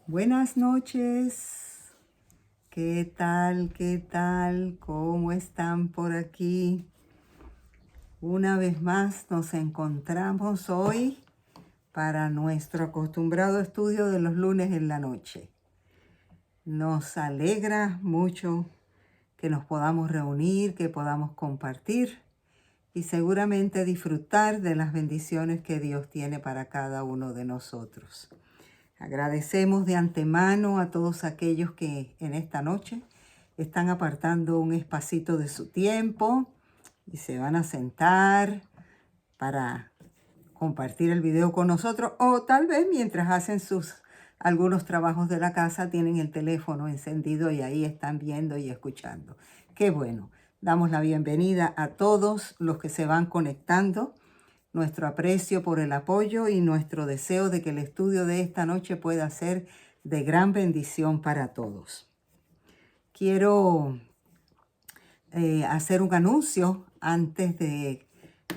Buenas noches. ¿Qué tal? ¿Qué tal? ¿Cómo están por aquí? Una vez más nos encontramos hoy para nuestro acostumbrado estudio de los lunes en la noche. Nos alegra mucho que nos podamos reunir, que podamos compartir y seguramente disfrutar de las bendiciones que Dios tiene para cada uno de nosotros. Agradecemos de antemano a todos aquellos que en esta noche están apartando un espacito de su tiempo y se van a sentar para compartir el video con nosotros, o tal vez mientras hacen algunos trabajos de la casa tienen el teléfono encendido y ahí están viendo y escuchando. Qué bueno. Damos la bienvenida a todos los que se van conectando, nuestro aprecio por el apoyo y nuestro deseo de que el estudio de esta noche pueda ser de gran bendición para todos. Quiero hacer un anuncio antes de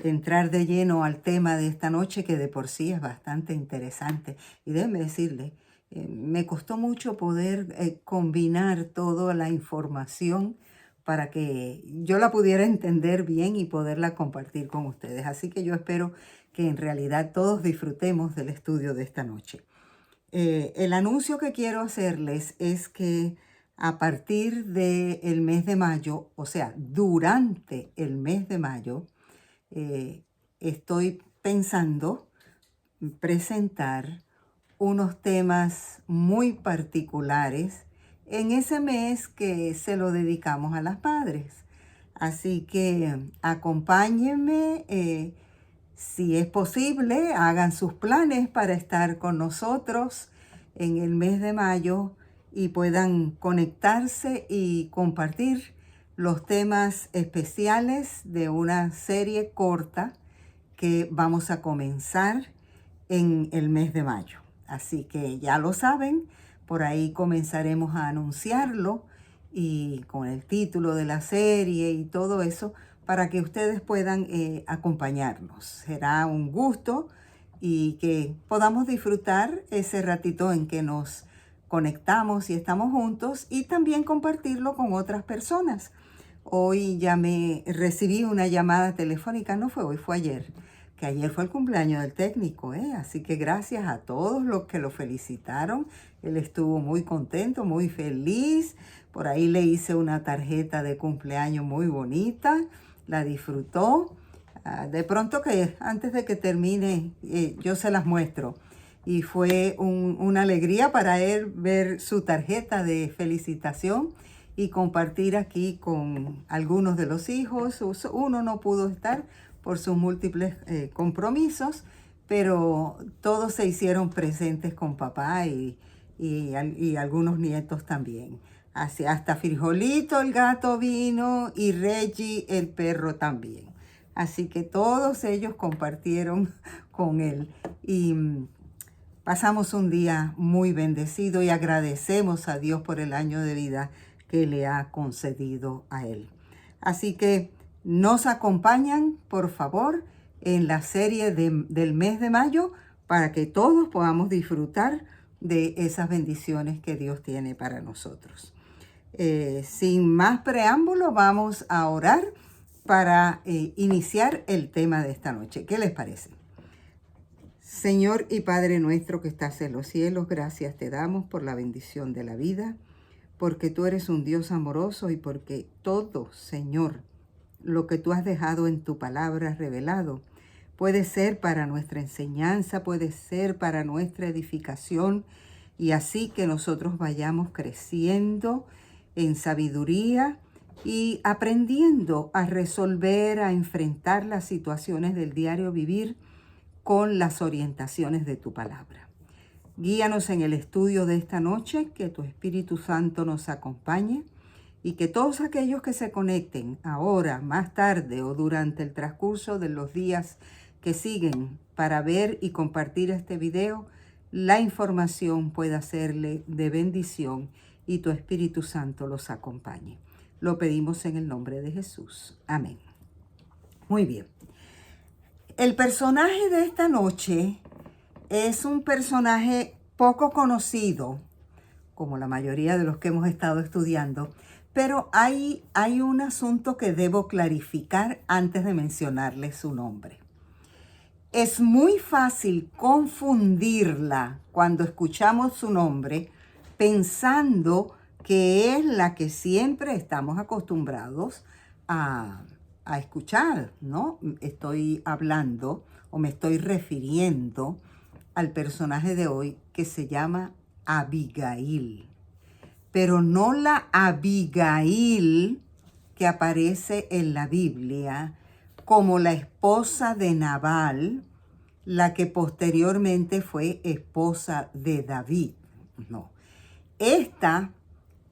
entrar de lleno al tema de esta noche, que de por sí es bastante interesante. Y déjenme decirle, me costó mucho poder combinar toda la información para que yo la pudiera entender bien y poderla compartir con ustedes. Así que yo espero que en realidad todos disfrutemos del estudio de esta noche. El anuncio que quiero hacerles es que a partir del mes de mayo, o sea, durante el mes de mayo, estoy pensando presentar unos temas muy particulares en ese mes que se lo dedicamos a las madres. Así que acompáñenme, si es posible, hagan sus planes para estar con nosotros en el mes de mayo y puedan conectarse y compartir los temas especiales de una serie corta que vamos a comenzar en el mes de mayo. Así que ya lo saben, por ahí comenzaremos a anunciarlo y con el título de la serie y todo eso para que ustedes puedan acompañarnos. Será un gusto y que podamos disfrutar ese ratito en que nos conectamos y estamos juntos y también compartirlo con otras personas. Hoy ya me recibí una llamada telefónica, no fue hoy, fue ayer, que ayer fue el cumpleaños del técnico, así que gracias a todos los que lo felicitaron. Él estuvo muy contento, muy feliz. Por ahí le hice una tarjeta de cumpleaños muy bonita, la disfrutó. De pronto que antes de que termine, yo se las muestro. Y fue una alegría para él ver su tarjeta de felicitación y compartir aquí con algunos de los hijos. Uno no pudo estar por sus múltiples compromisos, pero todos se hicieron presentes con papá y algunos nietos también. Así, hasta Frijolito el gato vino y Reggie el perro también. Así que todos ellos compartieron con él y pasamos un día muy bendecido y agradecemos a Dios por el año de vida que le ha concedido a él. Así que nos acompañan, por favor, en la serie del mes de mayo para que todos podamos disfrutar de esas bendiciones que Dios tiene para nosotros. Sin más preámbulo, vamos a orar para iniciar el tema de esta noche. ¿Qué les parece? Señor y Padre nuestro que estás en los cielos, gracias te damos por la bendición de la vida, porque tú eres un Dios amoroso y porque todo, Señor, lo que tú has dejado en tu palabra revelado, puede ser para nuestra enseñanza, puede ser para nuestra edificación, y así que nosotros vayamos creciendo en sabiduría y aprendiendo a resolver, a enfrentar las situaciones del diario vivir con las orientaciones de tu palabra. Guíanos en el estudio de esta noche, que tu Espíritu Santo nos acompañe y que todos aquellos que se conecten ahora, más tarde o durante el transcurso de los días que siguen para ver y compartir este video, la información pueda serle de bendición y tu Espíritu Santo los acompañe. Lo pedimos en el nombre de Jesús. Amén. Muy bien. El personaje de esta noche es un personaje poco conocido como la mayoría de los que hemos estado estudiando, pero hay un asunto que debo clarificar antes de mencionarle su nombre. Es muy fácil confundirla cuando escuchamos su nombre pensando que es la que siempre estamos acostumbrados a, a escuchar, ¿no? Estoy hablando o me estoy refiriendo al personaje de hoy que se llama Abigail, pero no la Abigail que aparece en la Biblia como la esposa de Nabal, la que posteriormente fue esposa de David. No. Esta,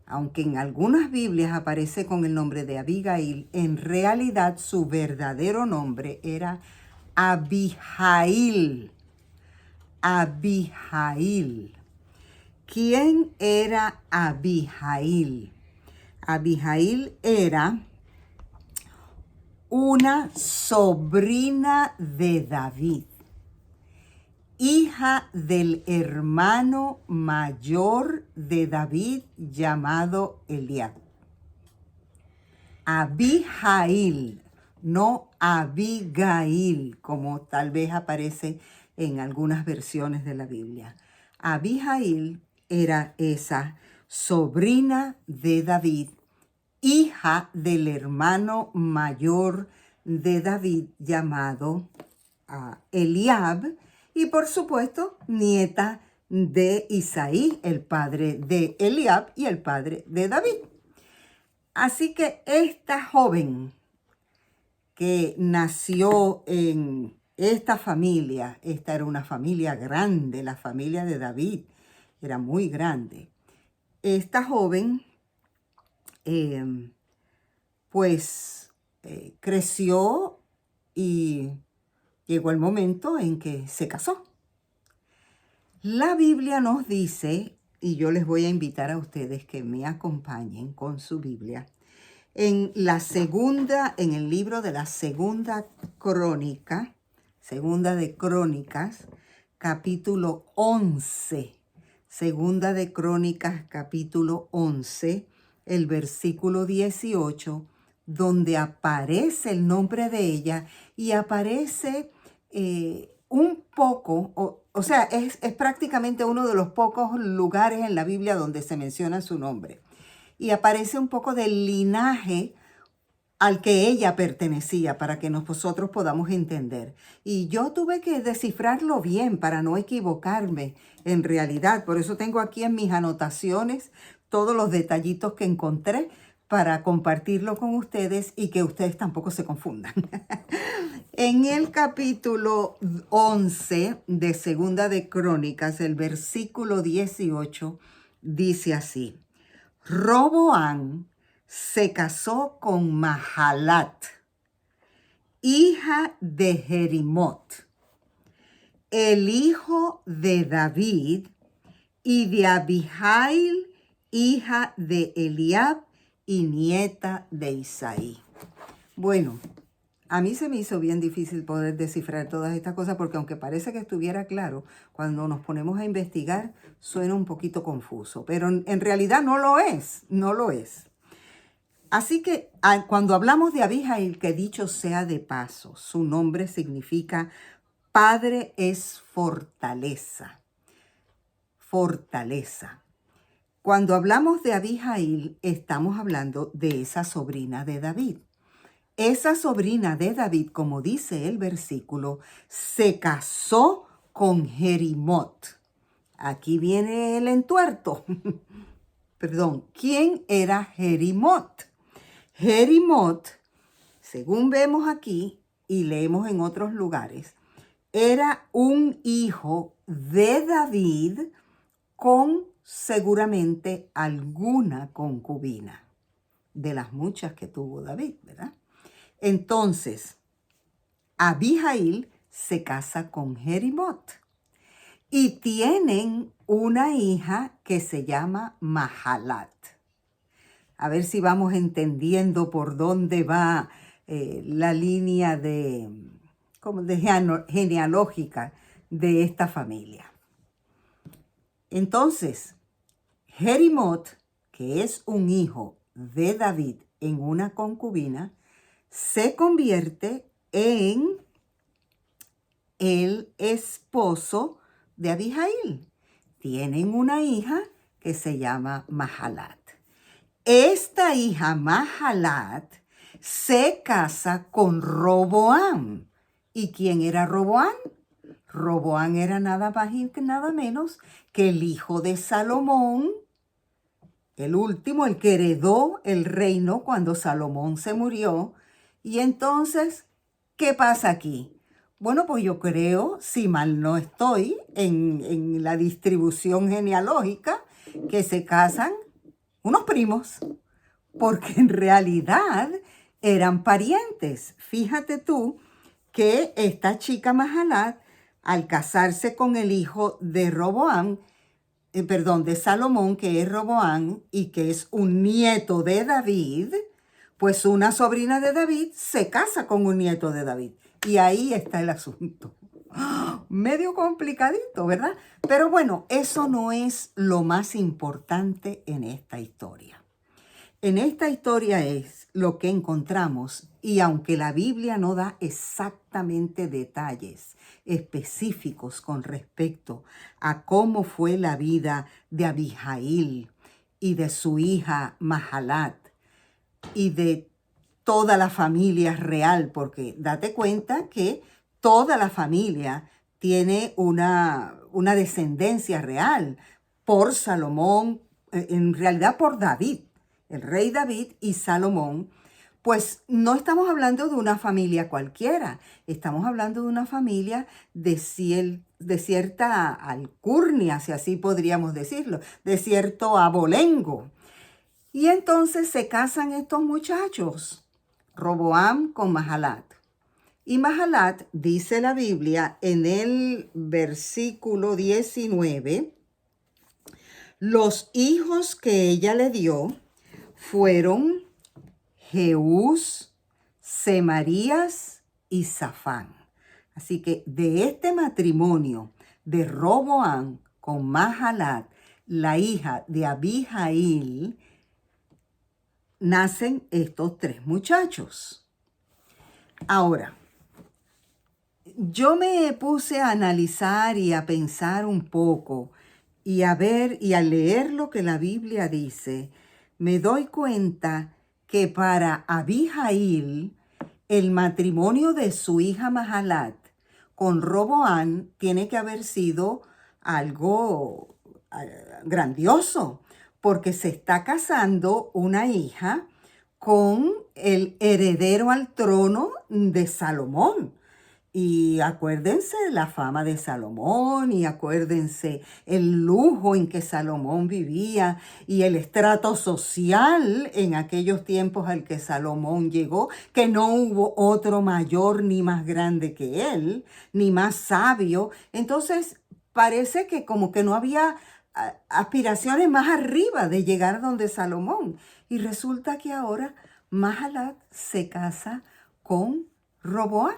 aunque en algunas Biblias aparece con el nombre de Abigail, en realidad su verdadero nombre era Abihail. Abihail. ¿Quién era Abihail? Abihail era una sobrina de David, hija del hermano mayor de David llamado Eliab. Abihail, no Abigail, como tal vez aparece en algunas versiones de la Biblia. Abihail era esa sobrina de David, hija del hermano mayor de David llamado Eliab, y por supuesto nieta de Isaí, el padre de Eliab y el padre de David. Así que esta joven que nació en esta familia, esta era una familia grande, la familia de David era muy grande. Esta joven creció y llegó el momento en que se casó. La Biblia nos dice, y yo les voy a invitar a ustedes que me acompañen con su Biblia, en el libro de la segunda de Crónicas, capítulo 11. Segunda de Crónicas, capítulo 11, el versículo 18, donde aparece el nombre de ella y aparece un poco, o sea, es prácticamente uno de los pocos lugares en la Biblia donde se menciona su nombre. Y aparece un poco del linaje al que ella pertenecía para que nosotros podamos entender. Y yo tuve que descifrarlo bien para no equivocarme en realidad. Por eso tengo aquí en mis anotaciones todos los detallitos que encontré para compartirlo con ustedes y que ustedes tampoco se confundan. En el capítulo 11 de Segunda de Crónicas, el versículo 18 dice así: Roboam se casó con Mahalat, hija de Jerimot, el hijo de David, y de Abihail, hija de Eliab y nieta de Isaí. Bueno, a mí se me hizo bien difícil poder descifrar todas estas cosas porque aunque parece que estuviera claro, cuando nos ponemos a investigar suena un poquito confuso, pero en realidad no lo es. Así que cuando hablamos de Abihail, que dicho sea de paso, su nombre significa padre es fortaleza. Fortaleza. Cuando hablamos de Abihail, estamos hablando de esa sobrina de David. Esa sobrina de David, como dice el versículo, se casó con Jerimot. Aquí viene el entuerto. Perdón, ¿quién era Jerimot? Jerimot, según vemos aquí y leemos en otros lugares, era un hijo de David con seguramente alguna concubina, de las muchas que tuvo David, ¿verdad? Entonces, Abihail se casa con Jerimot y tienen una hija que se llama Mahalat. A ver si vamos entendiendo por dónde va la línea genealógica de esta familia. Entonces, Jerimot, que es un hijo de David en una concubina, se convierte en el esposo de Abijail. Tienen una hija que se llama Mahalat. Esta hija Mahalat se casa con Roboam. ¿Y quién era Roboam? Roboam era nada más y nada menos que el hijo de Salomón, el último, el que heredó el reino cuando Salomón se murió. Y entonces, ¿qué pasa aquí? Bueno, pues yo creo, si mal no estoy, en la distribución genealógica, que se casan unos primos, porque en realidad eran parientes. Fíjate tú que esta chica Mahalat, al casarse con el hijo de Roboam, de Salomón, que es Roboam y que es un nieto de David, pues una sobrina de David se casa con un nieto de David. Y ahí está el asunto. Medio complicadito, ¿verdad? Pero bueno, eso no es lo más importante en esta historia. En esta historia es lo que encontramos, y aunque la Biblia no da exactamente detalles específicos con respecto a cómo fue la vida de Abijail y de su hija Mahalat y de toda la familia real, porque date cuenta que toda la familia tiene una descendencia real por Salomón, en realidad por David, el rey David y Salomón. Pues no estamos hablando de una familia cualquiera, estamos hablando de una familia de cierta alcurnia, si así podríamos decirlo, de cierto abolengo. Y entonces se casan estos muchachos, Roboam con Mahalat. Y Mahalat, dice la Biblia en el versículo 19, los hijos que ella le dio fueron Jeús, Semarías y Safán. Así que de este matrimonio de Roboam con Mahalat, la hija de Abijail, nacen estos tres muchachos. Ahora, yo me puse a analizar y a pensar un poco y a ver y a leer lo que la Biblia dice, me doy cuenta que para Abijail el matrimonio de su hija Mahalat con Roboam tiene que haber sido algo grandioso, porque se está casando una hija con el heredero al trono de Salomón. Y acuérdense la fama de Salomón y acuérdense el lujo en que Salomón vivía y el estrato social en aquellos tiempos al que Salomón llegó, que no hubo otro mayor ni más grande que él, ni más sabio. Entonces parece que como que no había aspiraciones más arriba de llegar donde Salomón. Y resulta que ahora Mahalat se casa con Roboam.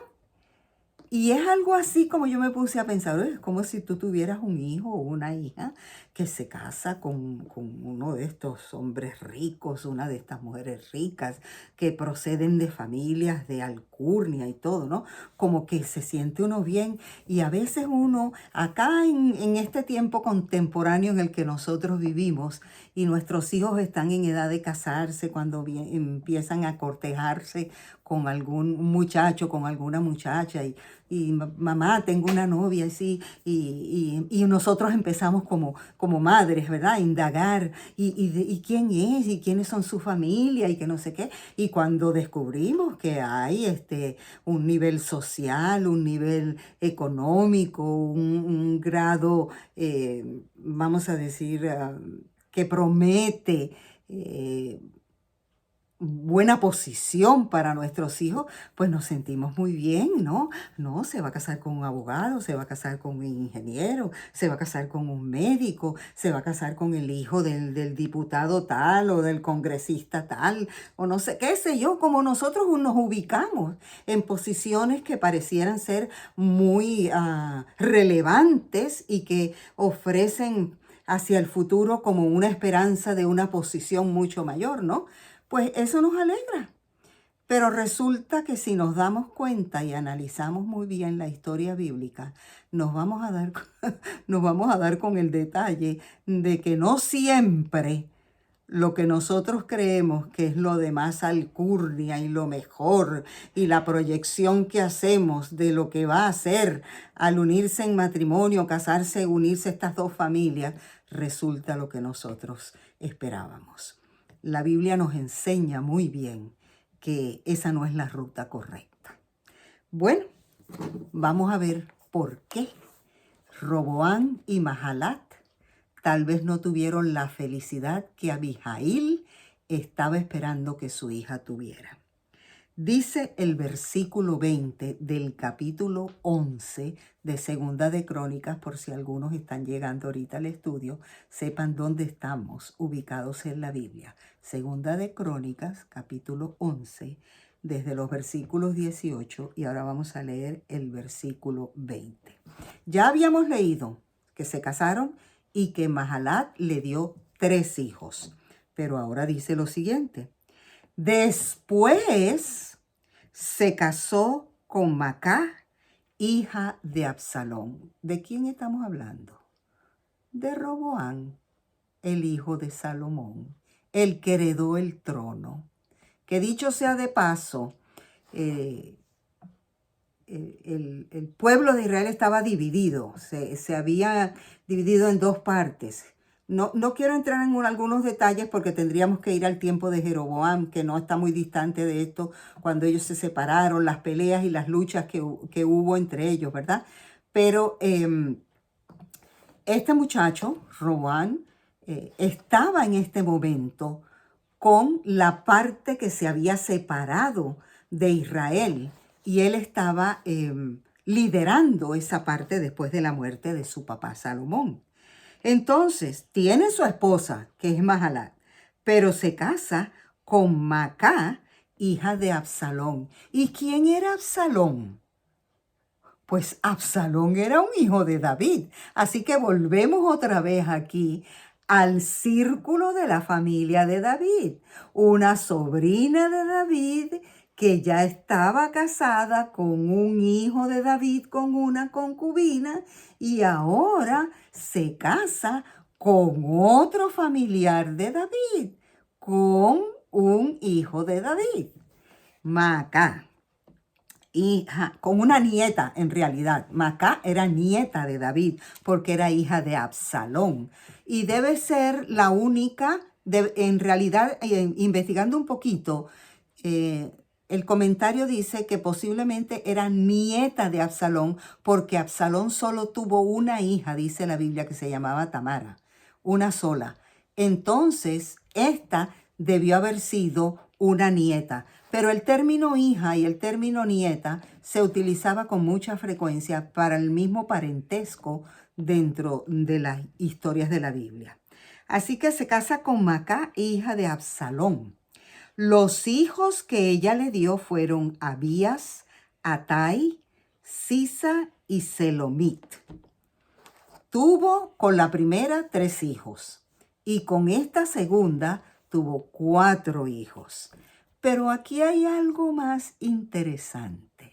Y es algo así como yo me puse a pensar, es como si tú tuvieras un hijo o una hija que se casa con uno de estos hombres ricos, una de estas mujeres ricas que proceden de familias de alcurnia y todo, ¿no? Como que se siente uno bien y a veces uno, acá en este tiempo contemporáneo en el que nosotros vivimos y nuestros hijos están en edad de casarse, cuando empiezan a cortejarse con algún muchacho, con alguna muchacha y mamá, tengo una novia, sí, y nosotros empezamos como madres, ¿verdad? A indagar, y quién es, y quiénes son su familia, y que no sé qué. Y cuando descubrimos que hay un nivel social, un nivel económico, un grado, vamos a decir, que promete buena posición para nuestros hijos, pues nos sentimos muy bien, ¿no? No, se va a casar con un abogado, se va a casar con un ingeniero, se va a casar con un médico, se va a casar con el hijo del diputado tal o del congresista tal, o no sé, qué sé yo, como nosotros nos ubicamos en posiciones que parecieran ser muy relevantes y que ofrecen hacia el futuro como una esperanza de una posición mucho mayor, ¿no? Pues eso nos alegra. Pero resulta que si nos damos cuenta y analizamos muy bien la historia bíblica, nos vamos a dar, nos vamos a dar con el detalle de que no siempre lo que nosotros creemos que es lo de más alcurnia y lo mejor y la proyección que hacemos de lo que va a ser al unirse en matrimonio, casarse, unirse estas dos familias, resulta lo que nosotros esperábamos. La Biblia nos enseña muy bien que esa no es la ruta correcta. Bueno, vamos a ver por qué Roboam y Mahalat tal vez no tuvieron la felicidad que Abihail estaba esperando que su hija tuviera. Dice el versículo 20 del capítulo 11 de Segunda de Crónicas, por si algunos están llegando ahorita al estudio, sepan dónde estamos ubicados en la Biblia. Segunda de Crónicas, capítulo 11, desde los versículos 18, y ahora vamos a leer el versículo 20. Ya habíamos leído que se casaron y que Mahalat le dio 3 hijos, pero ahora dice lo siguiente. Después se casó con Macá, hija de Absalón. ¿De quién estamos hablando? De Roboam, el hijo de Salomón, el que heredó el trono. Que dicho sea de paso, el pueblo de Israel estaba dividido, se había dividido en 2 partes. No quiero entrar en algunos detalles porque tendríamos que ir al tiempo de Jeroboam, que no está muy distante de esto, cuando ellos se separaron, las peleas y las luchas que hubo entre ellos, ¿verdad? Pero este muchacho, Roboam, estaba en este momento con la parte que se había separado de Israel y él estaba liderando esa parte después de la muerte de su papá Salomón. Entonces, tiene su esposa, que es Mahalat, pero se casa con Macá, hija de Absalón. ¿Y quién era Absalón? Pues Absalón era un hijo de David. Así que volvemos otra vez aquí al círculo de la familia de David. Una sobrina de David que ya estaba casada con un hijo de David, con una concubina, y ahora se casa con otro familiar de David, con un hijo de David, Maacá. Hija, con una nieta en realidad. Macá era nieta de David porque era hija de Absalón. Y debe ser la única, en realidad, investigando un poquito, el comentario dice que posiblemente era nieta de Absalón porque Absalón solo tuvo una hija, dice la Biblia, que se llamaba Tamara, una sola. Entonces, esta debió haber sido una nieta. Pero el término hija y el término nieta se utilizaba con mucha frecuencia para el mismo parentesco dentro de las historias de la Biblia. Así que se casa con Macá, hija de Absalón. Los hijos que ella le dio fueron Abías, Atai, Sisa y Selomit. Tuvo con la primera 3 hijos y con esta segunda tuvo 4 hijos. Pero aquí hay algo más interesante.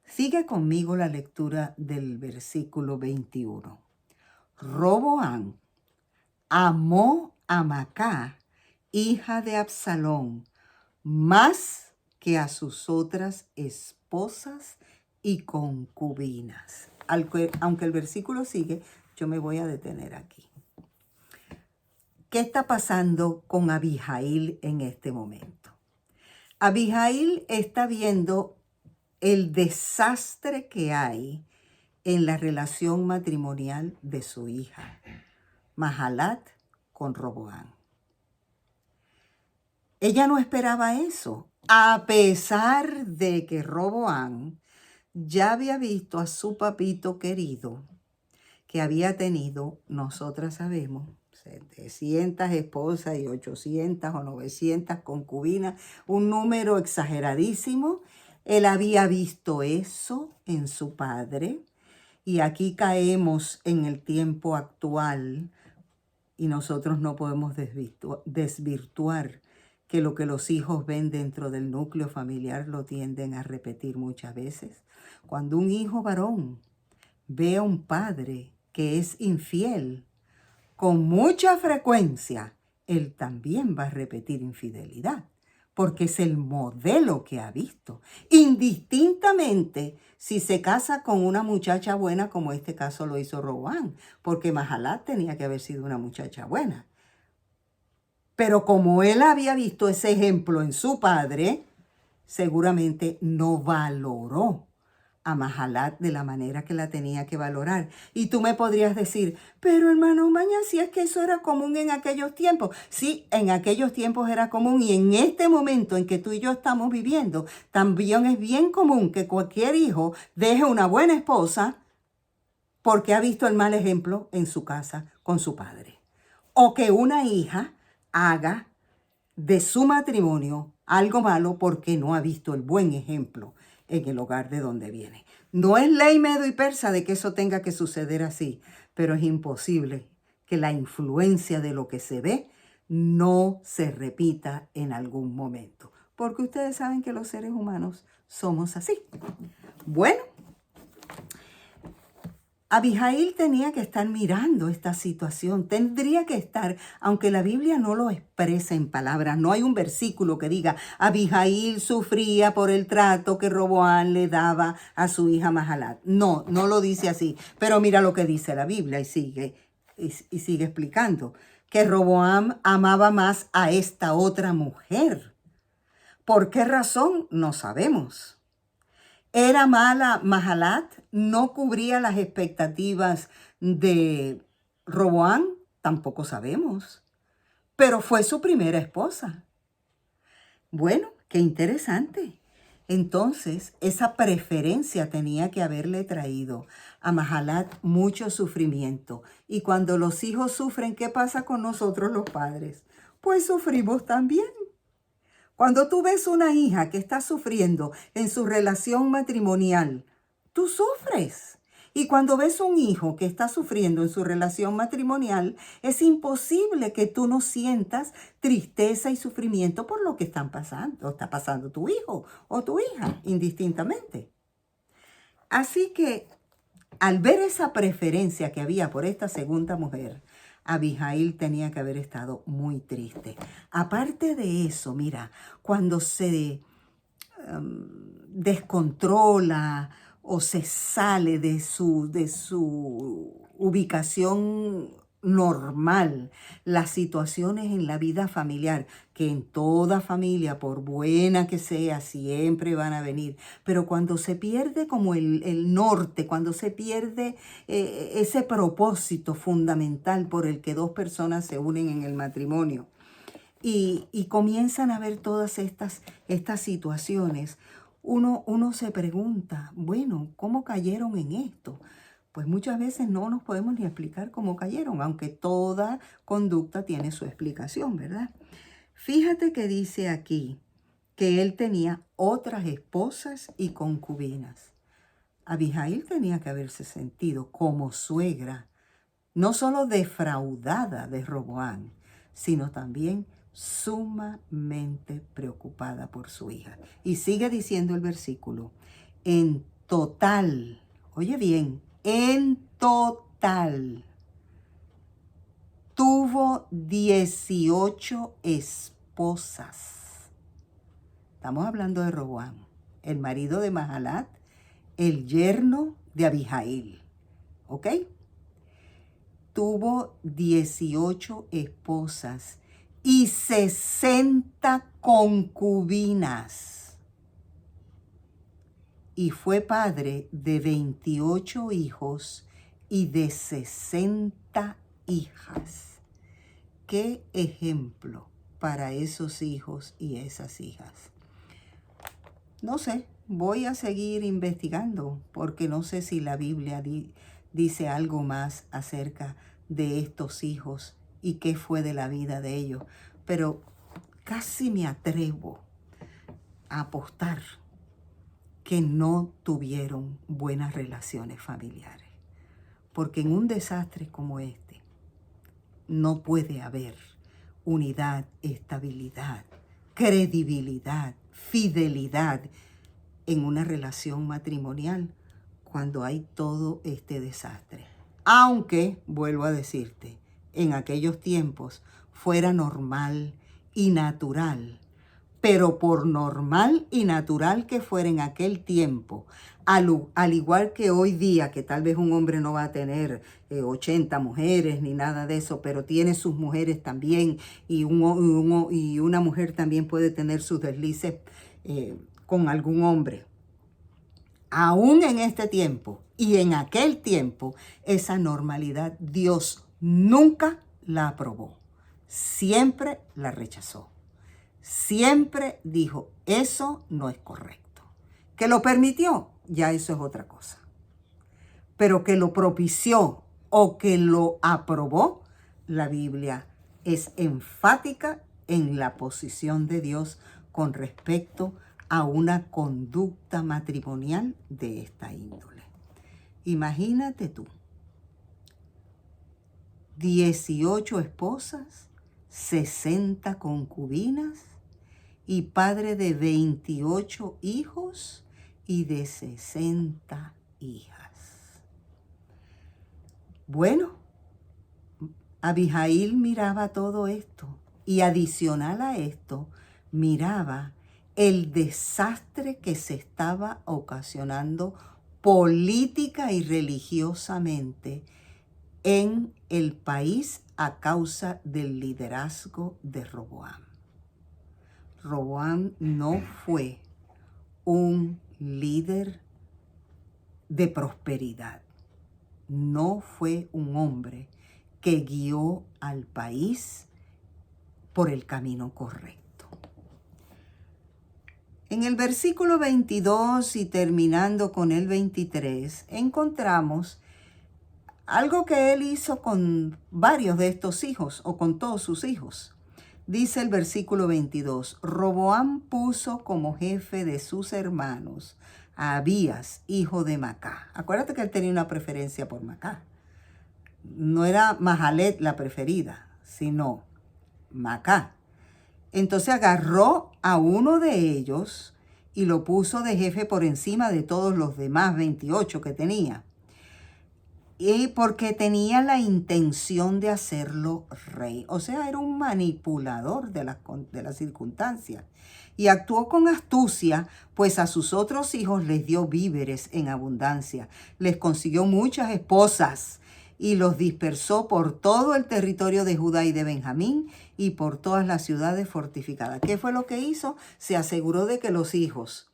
Sigue conmigo la lectura del versículo 21. Roboam amó a Macá, hija de Absalón, más que a sus otras esposas y concubinas. Aunque el versículo sigue, yo me voy a detener aquí. ¿Qué está pasando con Abihail en este momento? Abihail está viendo el desastre que hay en la relación matrimonial de su hija, Mahalat, con Roboam. Ella no esperaba eso, a pesar de que Roboam ya había visto a su papito querido, que había tenido, nosotras sabemos, 700 esposas y 800 o 900 concubinas, un número exageradísimo. Él había visto eso en su padre Y aquí caemos en el tiempo actual y nosotros no podemos desvirtuar que lo que los hijos ven dentro del núcleo familiar lo tienden a repetir muchas veces. Cuando un hijo varón ve a un padre que es infiel, con mucha frecuencia, él también va a repetir infidelidad, porque es el modelo que ha visto. Indistintamente si se casa con una muchacha buena, como este caso lo hizo Roboam, porque Mahalat tenía que haber sido una muchacha buena. Pero como él había visto ese ejemplo en su padre, seguramente no valoró a Mahalat de la manera que la tenía que valorar. Y tú me podrías decir, pero hermano Maña, si es que eso era común en aquellos tiempos. Sí, en aquellos tiempos era común y en este momento en que tú y yo estamos viviendo, también es bien común que cualquier hijo deje una buena esposa porque ha visto el mal ejemplo en su casa con su padre. O que una hija haga de su matrimonio algo malo porque no ha visto el buen ejemplo en el hogar de donde viene. No es ley medo y persa de que eso tenga que suceder así, pero es imposible que la influencia de lo que se ve no se repita en algún momento, porque ustedes saben que los seres humanos somos así. Bueno, Abihail tenía que estar mirando esta situación, tendría que estar, aunque la Biblia no lo expresa en palabras, no hay un versículo que diga, Abihail sufría por el trato que Roboam le daba a su hija Mahalat. No, no lo dice así, pero mira lo que dice la Biblia y sigue explicando, que Roboam amaba más a esta otra mujer. ¿Por qué razón? No sabemos. ¿Era mala Mahalat? ¿No cubría las expectativas de Roboam? Tampoco sabemos. Pero fue su primera esposa. Bueno, qué interesante. Entonces, esa preferencia tenía que haberle traído a Mahalat mucho sufrimiento. Y cuando los hijos sufren, ¿qué pasa con nosotros los padres? Pues sufrimos también. Cuando tú ves una hija que está sufriendo en su relación matrimonial, tú sufres. Y cuando ves un hijo que está sufriendo en su relación matrimonial, es imposible que tú no sientas tristeza y sufrimiento por lo que está pasando tu hijo o tu hija, indistintamente. Así que al ver esa preferencia que había por esta segunda mujer, Abihail tenía que haber estado muy triste. Aparte de eso, mira, cuando se descontrola o se sale de su ubicación normal, las situaciones en la vida familiar, que en toda familia, por buena que sea, siempre van a venir, pero cuando se pierde como el norte, cuando se pierde ese propósito fundamental por el que dos personas se unen en el matrimonio, y comienzan a ver todas estas situaciones, uno se pregunta, bueno, ¿cómo cayeron en esto? Pues muchas veces no nos podemos ni explicar cómo cayeron, aunque toda conducta tiene su explicación, ¿verdad? Fíjate que dice aquí que él tenía otras esposas y concubinas. Abihail tenía que haberse sentido como suegra, no solo defraudada de Roboam, sino también sumamente preocupada por su hija. Y sigue diciendo el versículo, en total, oye bien, en total, tuvo 18 esposas. Estamos hablando de Roboam, el marido de Mahalat, el yerno de Abihail, ¿ok? Tuvo 18 esposas y 60 concubinas. Y fue padre de 28 hijos y de 60 hijas. ¿Qué ejemplo para esos hijos y esas hijas? No sé, voy a seguir investigando porque no sé si la Biblia dice algo más acerca de estos hijos y qué fue de la vida de ellos, pero casi me atrevo a apostar que no tuvieron buenas relaciones familiares. porque en un desastre como este no puede haber unidad, estabilidad, credibilidad, fidelidad en una relación matrimonial cuando hay todo este desastre. Aunque, vuelvo a decirte, en aquellos tiempos fuera normal y natural, pero por normal y natural que fuera en aquel tiempo, al igual que hoy día, que tal vez un hombre no va a tener 80 mujeres ni nada de eso, pero tiene sus mujeres también, y una mujer también puede tener sus deslices con algún hombre. Aún en este tiempo y en aquel tiempo, esa normalidad Dios nunca la aprobó. Siempre la rechazó. Siempre dijo, eso no es correcto. Que lo permitió, ya eso es otra cosa. Pero que lo propició o que lo aprobó, la Biblia es enfática en la posición de Dios con respecto a una conducta matrimonial de esta índole. Imagínate tú, 18 esposas, 60 concubinas y padre de 28 hijos y de 60 hijas. Bueno, Abijail miraba todo esto y adicional a esto, miraba el desastre que se estaba ocasionando política y religiosamente en el país a causa del liderazgo de Roboam. Roboam no fue un líder de prosperidad. No fue un hombre que guió al país por el camino correcto. En el versículo 22 y terminando con el 23, encontramos algo que él hizo con varios de estos hijos o con todos sus hijos. Dice el versículo 22, Roboam puso como jefe de sus hermanos a Abías, hijo de Macá. Acuérdate que él tenía una preferencia por Macá. No era Mahalet la preferida, sino Macá. Entonces agarró a uno de ellos y lo puso de jefe por encima de todos los demás 28 que tenía. Y porque tenía la intención de hacerlo rey. O sea, era un manipulador de las circunstancias. Y actuó con astucia, pues a sus otros hijos les dio víveres en abundancia. Les consiguió muchas esposas y los dispersó por todo el territorio de Judá y de Benjamín y por todas las ciudades fortificadas. ¿Qué fue lo que hizo? Se aseguró de que los hijos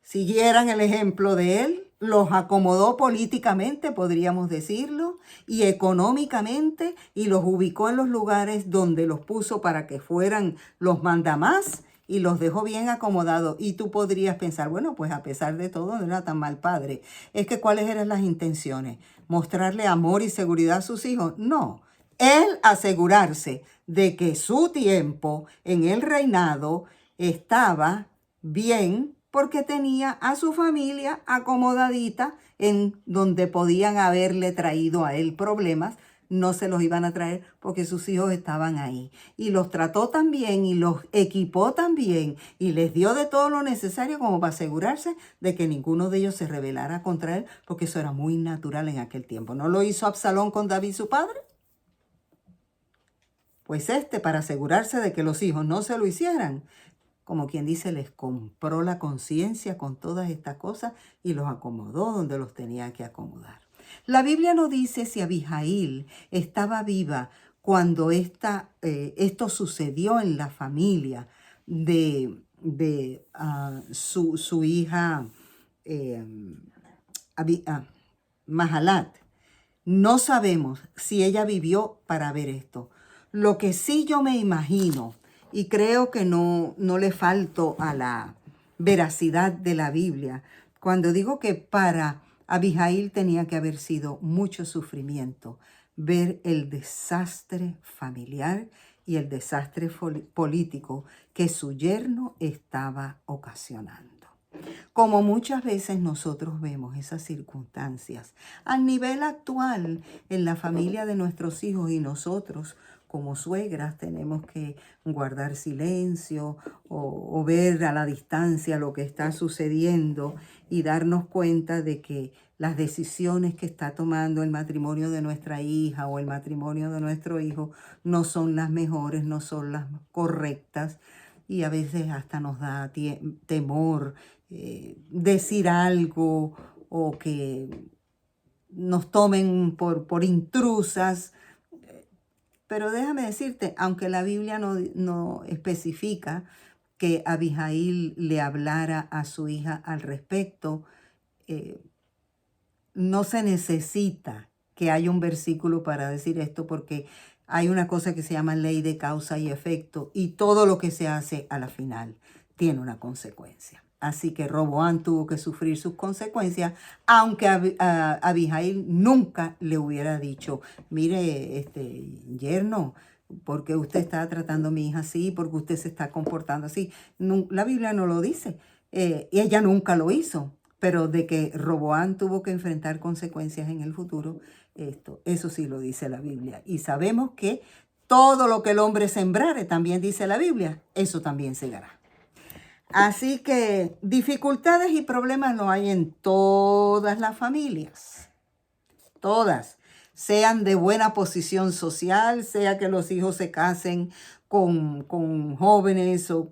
siguieran el ejemplo de él, los acomodó políticamente, podríamos decirlo, y económicamente, y los ubicó en los lugares donde los puso para que fueran los mandamás, y los dejó bien acomodados. Y tú podrías pensar, bueno, pues a pesar de todo no era tan mal padre. Es que ¿cuáles eran las intenciones? ¿Mostrarle amor y seguridad a sus hijos? No. Él asegurarse de que su tiempo en el reinado estaba bien, porque tenía a su familia acomodadita en donde podían haberle traído a él problemas. No se los iban a traer porque sus hijos estaban ahí. Y los trató tan bien y los equipó tan bien y les dio de todo lo necesario como para asegurarse de que ninguno de ellos se rebelara contra él, porque eso era muy natural en aquel tiempo. ¿No lo hizo Absalón con David, su padre? Pues para asegurarse de que los hijos no se lo hicieran, como quien dice, les compró la conciencia con todas estas cosas y los acomodó donde los tenía que acomodar. La Biblia no dice si Abijail estaba viva cuando esto sucedió en la familia de su hija Mahalat. No sabemos si ella vivió para ver esto. Lo que sí yo me imagino, y creo que no le falto a la veracidad de la Biblia, cuando digo que para Abijail tenía que haber sido mucho sufrimiento ver el desastre familiar y el desastre político que su yerno estaba ocasionando. Como muchas veces nosotros vemos esas circunstancias a nivel actual en la familia de nuestros hijos y nosotros como suegras tenemos que guardar silencio o ver a la distancia lo que está sucediendo y darnos cuenta de que las decisiones que está tomando el matrimonio de nuestra hija o el matrimonio de nuestro hijo no son las mejores, no son las correctas y a veces hasta nos da temor decir algo o que nos tomen por intrusas. Pero déjame decirte, aunque la Biblia no especifica que Abijail le hablara a su hija al respecto, eh, no se necesita que haya un versículo para decir esto porque hay una cosa que se llama ley de causa y efecto y todo lo que se hace a la final tiene una consecuencia. Así que Roboam tuvo que sufrir sus consecuencias, aunque Abijail nunca le hubiera dicho, mire, yerno, porque usted está tratando a mi hija así, porque usted se está comportando así. No, la Biblia no lo dice, y ella nunca lo hizo. Pero de que Roboam tuvo que enfrentar consecuencias en el futuro, eso sí lo dice la Biblia. Y sabemos que todo lo que el hombre sembrare, también dice la Biblia, eso también segará. Así que dificultades y problemas lo hay en todas las familias, todas, sean de buena posición social, sea que los hijos se casen con jóvenes o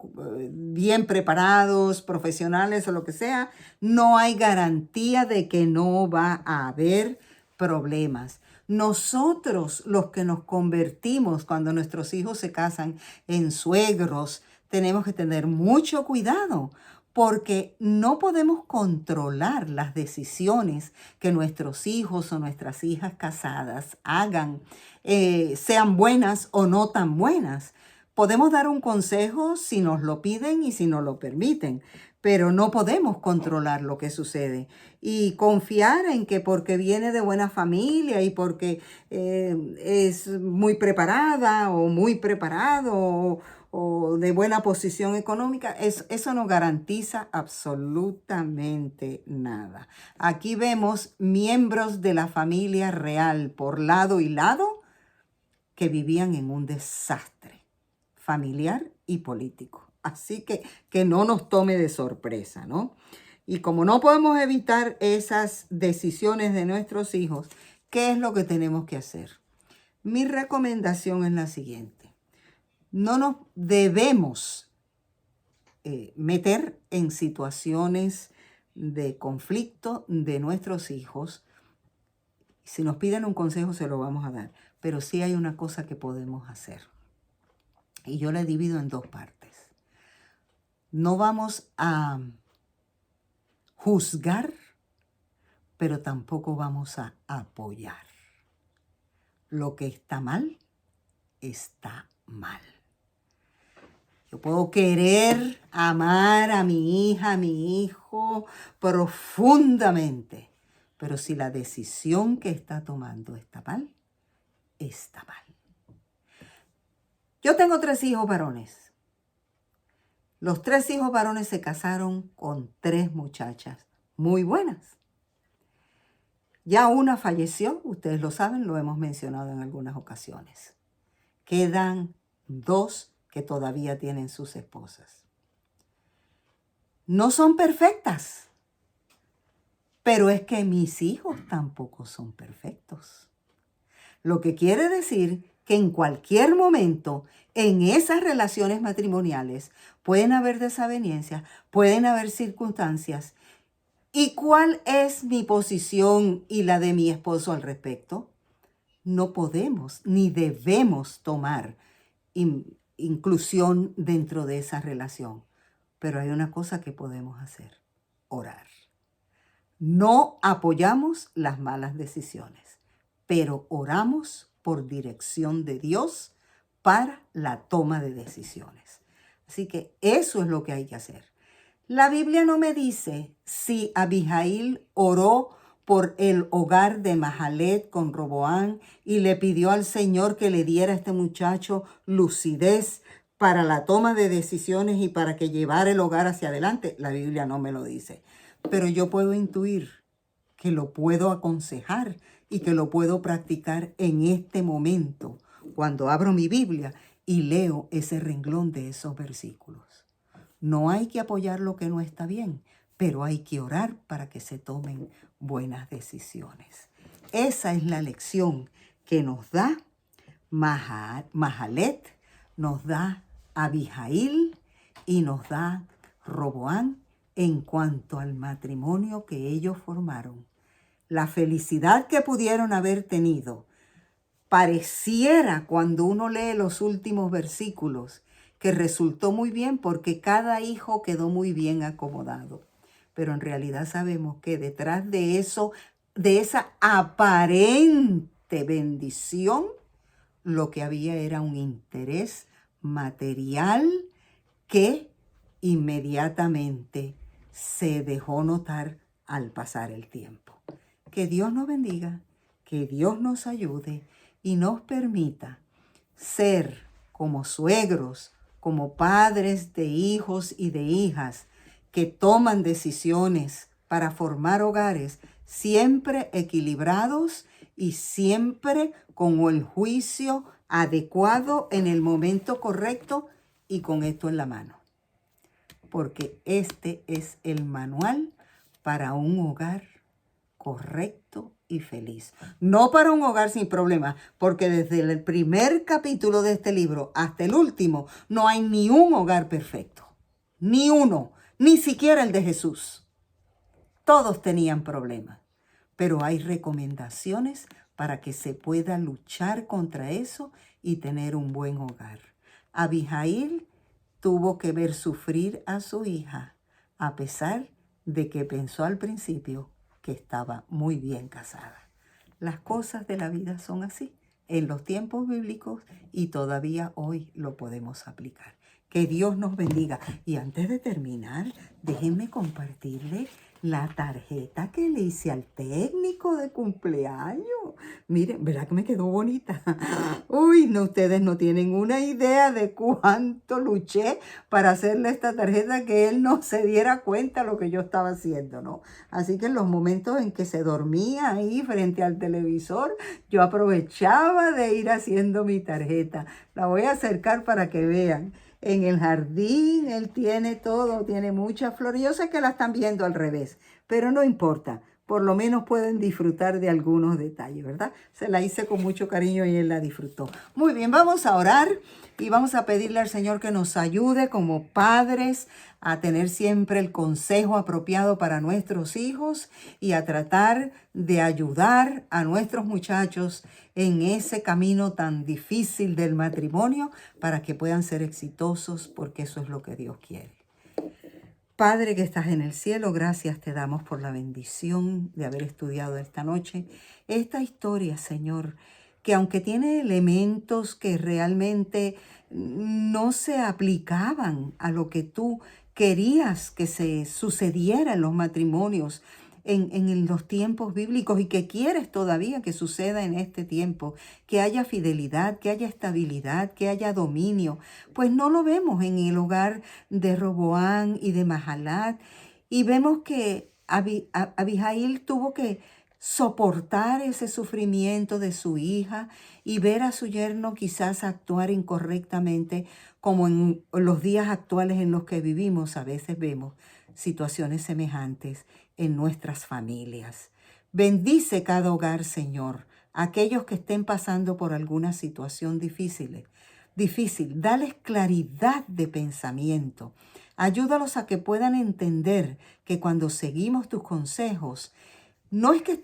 bien preparados, profesionales o lo que sea, no hay garantía de que no va a haber problemas. Nosotros, los que nos convertimos cuando nuestros hijos se casan en suegros, tenemos que tener mucho cuidado porque no podemos controlar las decisiones que nuestros hijos o nuestras hijas casadas hagan, sean buenas o no tan buenas. Podemos dar un consejo si nos lo piden y si nos lo permiten, pero no podemos controlar lo que sucede. Y confiar en que porque viene de buena familia y porque es muy preparada o muy preparado o de buena posición económica, eso no garantiza absolutamente nada. Aquí vemos miembros de la familia real por lado y lado que vivían en un desastre familiar y político. Así que no nos tome de sorpresa, ¿no? Y como no podemos evitar esas decisiones de nuestros hijos, ¿qué es lo que tenemos que hacer? Mi recomendación es la siguiente. No nos debemos meter en situaciones de conflicto de nuestros hijos. Si nos piden un consejo, se lo vamos a dar. Pero sí hay una cosa que podemos hacer. Y yo la divido en dos partes. No vamos a juzgar, pero tampoco vamos a apoyar. Lo que está mal, está mal. Yo puedo querer amar a mi hija, a mi hijo profundamente, pero si la decisión que está tomando está mal, está mal. Yo tengo 3 hijos varones. Los 3 hijos varones se casaron con 3 muchachas muy buenas. Ya una falleció, ustedes lo saben, lo hemos mencionado en algunas ocasiones. Quedan 2 que todavía tienen sus esposas. No son perfectas, pero es que mis hijos tampoco son perfectos. Lo que quiere decir que en cualquier momento en esas relaciones matrimoniales pueden haber desavenencias, pueden haber circunstancias. ¿Y cuál es mi posición y la de mi esposo al respecto? No podemos ni debemos tomar inclusión dentro de esa relación. Pero hay una cosa que podemos hacer: orar. No apoyamos las malas decisiones, pero oramos por dirección de Dios para la toma de decisiones. Así que eso es lo que hay que hacer. La Biblia no me dice si Abijail oró por el hogar de Mahalet con Roboam y le pidió al Señor que le diera a este muchacho lucidez para la toma de decisiones y para que llevar el hogar hacia adelante. La Biblia no me lo dice. Pero yo puedo intuir que lo puedo aconsejar y que lo puedo practicar en este momento, cuando abro mi Biblia y leo ese renglón de esos versículos. No hay que apoyar lo que no está bien, pero hay que orar para que se tomen buenas decisiones. Esa es la lección que nos da Mahalet, nos da Abihail y nos da Roboán en cuanto al matrimonio que ellos formaron. La felicidad que pudieron haber tenido pareciera, cuando uno lee los últimos versículos, que resultó muy bien porque cada hijo quedó muy bien acomodado. Pero en realidad sabemos que detrás de eso, de esa aparente bendición, lo que había era un interés material que inmediatamente se dejó notar al pasar el tiempo. Que Dios nos bendiga, que Dios nos ayude y nos permita ser como suegros, como padres de hijos y de hijas que toman decisiones para formar hogares siempre equilibrados y siempre con el juicio adecuado en el momento correcto y con esto en la mano. Porque este es el manual para un hogar correcto y feliz. No para un hogar sin problemas, porque desde el primer capítulo de este libro hasta el último no hay ni un hogar perfecto. Ni uno, ni siquiera el de Jesús. Todos tenían problemas, pero hay recomendaciones para que se pueda luchar contra eso y tener un buen hogar. Abihail tuvo que ver sufrir a su hija, a pesar de que pensó al principio que estaba muy bien casada. Las cosas de la vida son así, en los tiempos bíblicos, y todavía hoy lo podemos aplicar. Que Dios nos bendiga. Y antes de terminar, déjenme compartirle la tarjeta que le hice al técnico de cumpleaños. Miren, ¿verdad que me quedó bonita? Uy, no, ustedes no tienen una idea de cuánto luché para hacerle esta tarjeta, que él no se diera cuenta de lo que yo estaba haciendo, ¿no? Así que en los momentos en que se dormía ahí frente al televisor, yo aprovechaba de ir haciendo mi tarjeta. La voy a acercar para que vean. En el jardín él tiene todo, tiene muchas flores. Yo sé que la están viendo al revés, pero no importa. Por lo menos pueden disfrutar de algunos detalles, ¿verdad? Se la hice con mucho cariño y él la disfrutó. Muy bien, vamos a orar y vamos a pedirle al Señor que nos ayude como padres a tener siempre el consejo apropiado para nuestros hijos y a tratar de ayudar a nuestros muchachos en ese camino tan difícil del matrimonio para que puedan ser exitosos, porque eso es lo que Dios quiere. Padre que estás en el cielo, gracias te damos por la bendición de haber estudiado esta noche esta historia, Señor, que aunque tiene elementos que realmente no se aplicaban a lo que tú querías que se sucediera en los matrimonios, en los tiempos bíblicos, y que quieres todavía que suceda en este tiempo, que haya fidelidad, que haya estabilidad, que haya dominio, pues no lo vemos en el hogar de Roboán y de Mahalat, y vemos que Abihail tuvo que soportar ese sufrimiento de su hija y ver a su yerno quizás actuar incorrectamente, como en los días actuales en los que vivimos. A veces vemos situaciones semejantes en nuestras familias. Bendice cada hogar, Señor, aquellos que estén pasando por alguna situación difícil. Dales claridad de pensamiento. Ayúdalos a que puedan entender que cuando seguimos tus consejos, no es que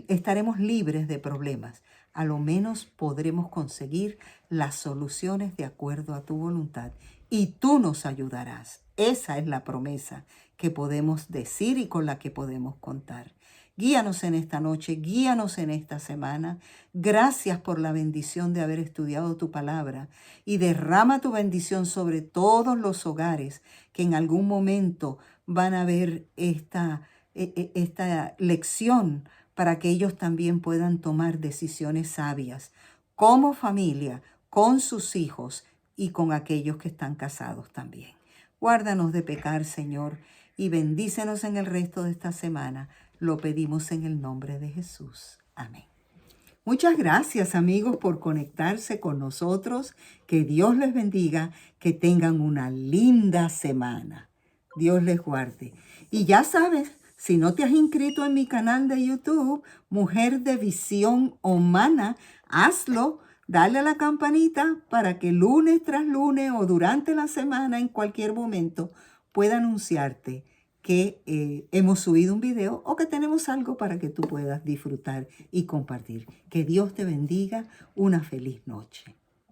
estaremos libres de problemas, a lo menos podremos conseguir las soluciones de acuerdo a tu voluntad y tú nos ayudarás. Esa es la promesa que podemos decir y con la que podemos contar. Guíanos en esta noche, guíanos en esta semana. Gracias por la bendición de haber estudiado tu palabra, y derrama tu bendición sobre todos los hogares que en algún momento van a ver esta lección, para que ellos también puedan tomar decisiones sabias como familia, con sus hijos, y con aquellos que están casados también. Guárdanos de pecar, Señor, y bendícenos en el resto de esta semana. Lo pedimos en el nombre de Jesús. Amén. Muchas gracias, amigos, por conectarse con nosotros. Que Dios les bendiga, que tengan una linda semana. Dios les guarde. Y ya sabes, si no te has inscrito en mi canal de YouTube, Mujer de Visión Humana, hazlo. Dale a la campanita para que lunes tras lunes o durante la semana, en cualquier momento, pueda anunciarte que hemos subido un video o que tenemos algo para que tú puedas disfrutar y compartir. Que Dios te bendiga. Una feliz noche.